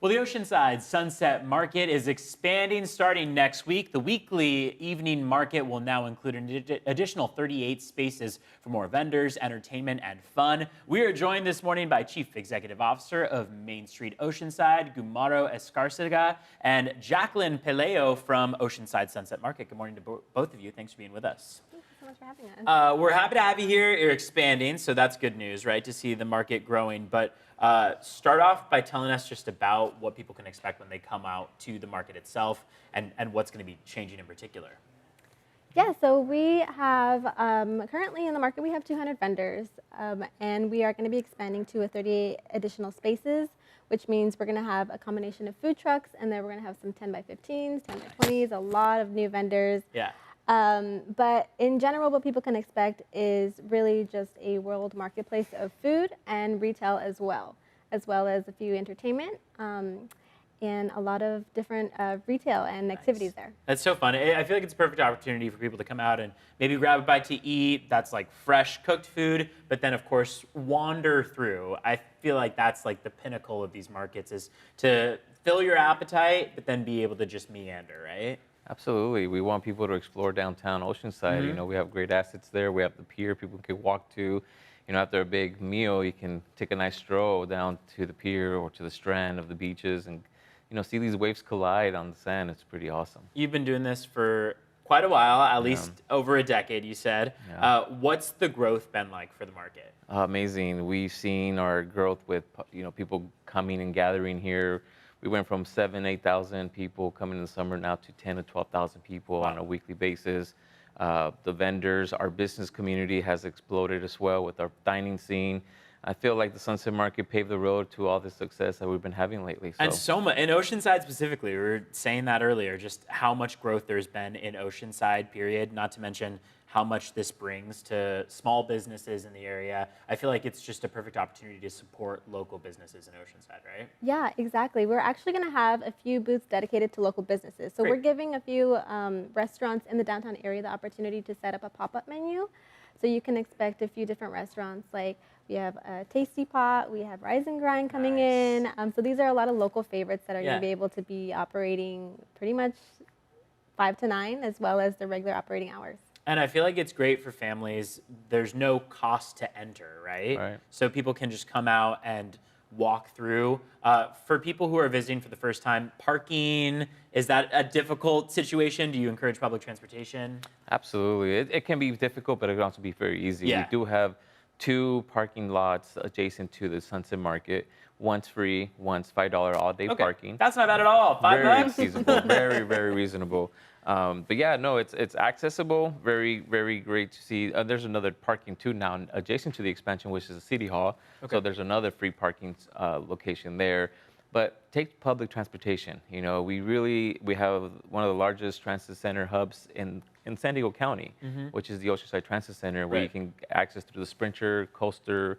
Well, the Oceanside Sunset Market is expanding starting next week. The weekly evening market will now include an additional 38 spaces for more vendors, entertainment, and fun. We are joined this morning by Chief Executive Officer of Main Street Oceanside, Gumaro Escarcega, and Jacqueline Peleo from Oceanside Sunset Market. Good morning to both of you. Thanks for being with us. Thank you so much for having us. We're happy to have you here. You're expanding, so that's good news, right, to see the market growing. But start off by telling us just about what people can expect when they come out to the market itself and what's going to be changing in particular. Yeah, so we have, currently in the market, we have 200 vendors, and we are going to be expanding to 38 additional spaces, which means we're going to have a combination of food trucks, and then we're going to have some 10 by 15s, 10 by 20s, a lot of new vendors. Yeah. But in general, what people can expect is really just a world marketplace of food and retail as well as a few entertainment and a lot of different retail and activities there. That's so fun. I feel like it's a perfect opportunity for people to come out and maybe grab a bite to eat that's like fresh cooked food, but then of course wander through. I feel like that's like the pinnacle of these markets, is to fill your appetite, but then be able to just meander, right? Absolutely. We want people to explore downtown Oceanside. You know, we have great assets there. We have the pier people can walk to. You know, after a big meal, you can take a nice stroll down to the pier or to the strand of the beaches and, you know, see these waves collide on the sand. It's pretty awesome. You've been doing this for quite a while, at least over a decade, you said. What's the growth been like for the market? Amazing. We've seen our growth with, you know, people coming and gathering here. We went from 7,000, 8,000 people coming in the summer now to 10,000 to 12,000 people on a weekly basis. The vendors, our business community has exploded as well with our dining scene. I feel like the Sunset Market paved the road to all the success that we've been having lately. And so much, in Oceanside specifically, we were saying that earlier, just how much growth there's been in Oceanside, period, not to mention how much this brings to small businesses in the area. I feel like it's just a perfect opportunity to support local businesses in Oceanside, right? Yeah, exactly. We're actually going to have a few booths dedicated to local businesses. So Great. we're giving a few restaurants in the downtown area the opportunity to set up a pop-up menu. So you can expect a few different restaurants, like we have a Tasty Pot, we have Rise and Grind coming in. So these are a lot of local favorites that are going to be able to be operating pretty much 5 to 9, as well as the regular operating hours. And I feel like it's great for families. There's no cost to enter, right? Right. So people can just come out and walk through. For people who are visiting for the first time, parking, is that a difficult situation? Do you encourage public transportation? Absolutely. It can be difficult, but it can also be very easy. Yeah. We do have 2 parking lots adjacent to the Sunset Market. One's free, one's $5 all-day parking. That's not bad at all. $5? Very feasible, very, very reasonable. But yeah, no, it's accessible, very, very great to see. There's another parking too now adjacent to the expansion, which is the City Hall. So there's another free parking location there. But take public transportation. You know, we have one of the largest transit center hubs in San Diego County, which is the Oceanside Transit Center, where you can access through the Sprinter, Coaster,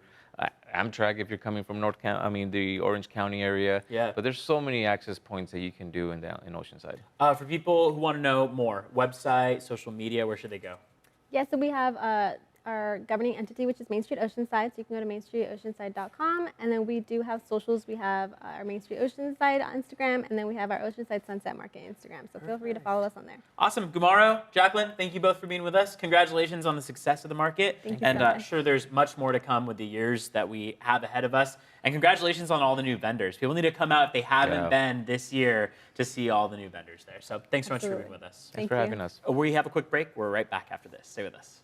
Amtrak if you're coming from the Orange County area. Yeah. But there's so many access points that you can do in Oceanside. For people who want to know more, website, social media, where should they go? Yeah, so we have our governing entity, which is Main Street Oceanside. So you can go to mainstreetoceanside.com. And then we do have socials. We have our Main Street Oceanside on Instagram, and then we have our Oceanside Sunset Market Instagram. So feel free to follow us on there. Awesome. Gumaro, Jacqueline, thank you both for being with us. Congratulations on the success of the market. Thank you and so much. sure there's much more to come with the years that we have ahead of us. And congratulations on all the new vendors. People need to come out if they haven't been this year to see all the new vendors there. So thanks so much for being with us. Thanks for having us. We have a quick break. We're right back after this. Stay with us.